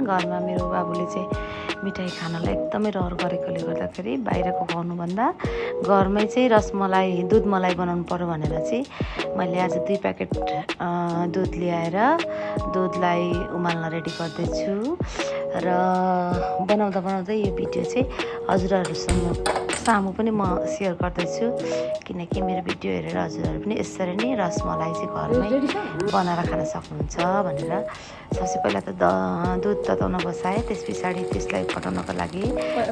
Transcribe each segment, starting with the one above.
घरमा मेरो बाबुले चाहिँ मिठाई खानलाई एकदमै रहर गरेकोले गर्दाखेरि बाहिरको खुवाउनुभन्दा घरमै चाहिँ रसमलाई दुध मलाई बनाउनु पर्यो भनेर चाहिँ मैले आज 2 प्याकेट दुध ल्याएर दुधलाई उमाल्न रेडी गर्दैछु र बनाउँदै यो भिडियो चाहिँ हजुरहरूसँग पनि म सेयर गर्दैछु किनकि मेरो भिडियो हेरेर हजुरहरू पनि यसरी नै रसमलाई चाहिँ घरमै बनाएर खान सक्नुहुन्छ भनेर सबसे पहिला त दुध तताउन बसाएँ। त्यस पछाडि त्यसलाई फटाउनको लागि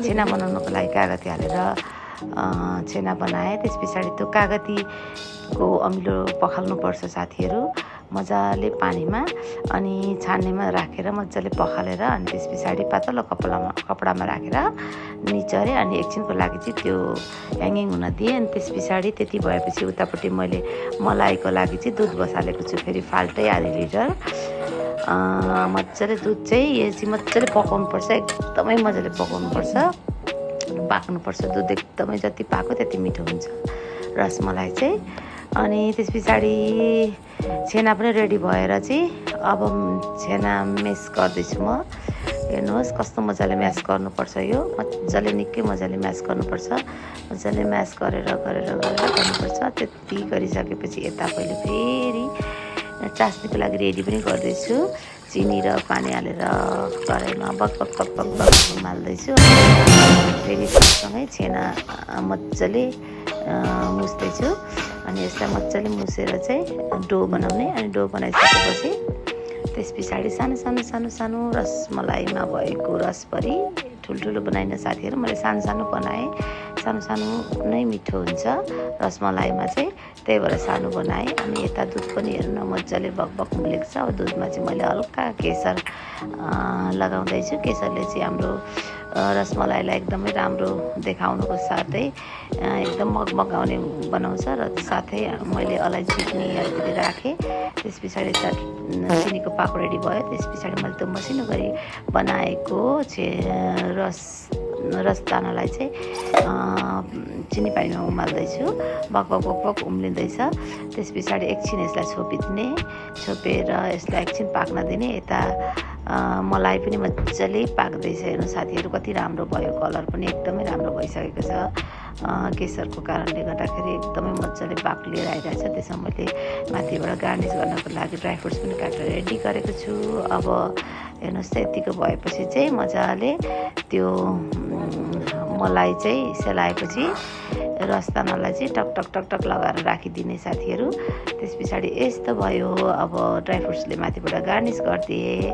छेना बनाउनको लागि कागती हालेर छेना बनाएँ। त्यस पछाडि त्यो कागतीको अमिलो पखाल्नुपर्छ साथीहरू मजाले पानीमा अनि छान्नेमा राखेर मजाले पखालेर अनि त्यस पछाडि पातलो कपडामा राखेर निचरे अनि एकछिनको लागि चाहिँ त्यो ह्याङ्गिङ हुन दिएँ। अनि त्यस पछाडि त्यति भएपछि उतापट्टि मैले मलाईको लागि चाहिँ दुध बसालेको छु फेरि फाल्टै आधी लिटर मजाले दुध चाहिँ यो चाहिँ मजाले पकाउनुपर्छ एकदमै मजाले पकाउनुपर्छ पाक्नुपर्छ दुध एकदमै जति पाक्यो त्यति मिठो हुन्छ रसमलाई चाहिँ। अनि त्यस पछाडि छेना पनि रेडी भएर चाहिँ अब छेना म्यास गर्दैछु म। हेर्नुहोस् कस्तो मजाले म्यास गर्नुपर्छ यो मजाले निकै मजाले म्यास गर्नुपर्छ मजाले म्यास गरेर गर्नुपर्छ। त्यति गरिसकेपछि यता पहिले फेरि चास्नीको लागि रेडी पनि गर्दैछु चिनी र पानी हालेर कराईमा बक उमाल्दैछु फेरि सँगै छेना मजाले मुस्दैछु अनि यसलाई मजाले मुसेर चाहिँ डो बनाउने अनि डो बनाइसकेपछि त्यस पछाडि सानो रसमलाईमा भएको रसभरि ठुल्ठुलो बनाइन साथीहरू मैले सानो बनाएँ सानो नै मिठो हुन्छ रसमलाईमा चाहिँ त्यही भएर सानो बनाएँ। अनि यता दुध पनि हेर्नु न मजाले बक उम्लेको छ। अब दुधमा चाहिँ मैले हल्का केसर लगाउँदैछु केसरले चाहिँ हाम्रो रसमलाईलाई एकदमै राम्रो देखाउनुको साथै एकदम मगमगाउने बनाउँछ र साथै मैले अलैँची पनि अलिकति राखेँ। त्यस पछाडि चिनीको पाक रेडी भयो। त्यस पछाडि मैले त्यो मसिनो गरी बनाएको रसदानालाई चाहिँ चिनी पानीमा उमाल्दैछु बक उम्लिँदैछ। त्यस पछाडि एकछिन यसलाई छोपेर यसलाई एकछिन पाक्न दिने। यता मलाई पनि मजाले पाक्दैछ हेर्नु साथीहरू कति राम्रो भयो कलर पनि एकदमै राम्रो भइसकेको छ केसरको कारणले गर्दाखेरि एकदमै मजाले पाक लिएर आइरहेछ। त्यसमा मैले माथिबाट गार्निस गर्नको लागि ड्राई फ्रुट्स पनि काटेर रेडी गरेको छु। अब हेर्नुहोस् यतिको भएपछि चाहिँ मजाले त्यो मलाई चाहिँ सेलाएपछि रसदानालाई चाहिँ टक लगाएर राखिदिने साथीहरू। त्यस पछाडि यस्तो भयो। अब ड्राई फ्रुट्सले माथिबाट गार्निस गरिदिएँ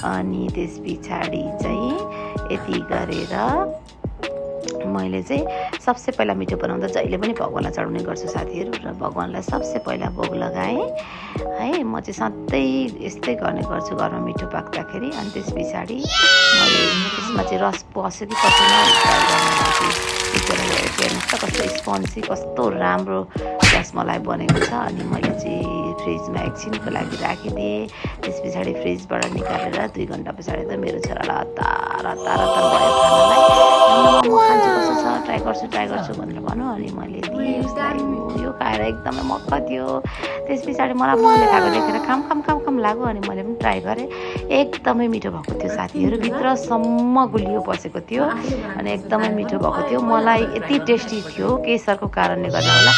अनि त्यस पछाडि चाहिँ यति गरेर मैले चाहिँ सबसे पहिला मिठो बनाउँदा जहिले पनि भगवानलाई चढाउने गर्छु साथीहरू र भगवानलाई सबसे पहिला भोग लगाएँ है। म चाहिँ सधैँ यस्तै गर्ने गर्छु घरमा मिठो पाक्दाखेरि। अनि त्यस पछाडि मैले त्यसमा चाहिँ रस पस्यो कि पसेन हेर्नुहोस् त कस्तो स्पन्जी कस्तो राम्रो रसमलाई बनेको छ। अनि मैले चाहिँ फ्रिजमा एकछिनको लागि राखिदिएँ। त्यस पछाडि फ्रिजबाट निकालेर 2 घन्टा पछाडि त मेरो छोरालाई हतार भयो खानालाई म खान्छु कस्तो छ ट्राई गर्छु भनेर भन्यो अनि मैले दिएँ उसलाई यो खाएर एकदमै मक्क थियो। त्यस पछाडि मलाई खाएको देखेर खाम लाग्यो अनि मैले पनि ट्राई गरेँ एकदमै मिठो भएको थियो साथीहरू भित्रसम्म गुलियो बसेको थियो अनि एकदमै मिठो भएको थियो। मलाई यति टेस्टी थियो केसरको कारणले गर्दा होला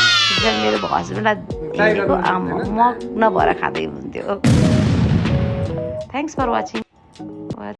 मेरो हस्बेन्डलाई हेरेको मग्न भएर खाँदै हुन्थ्यो। Thanks for watching.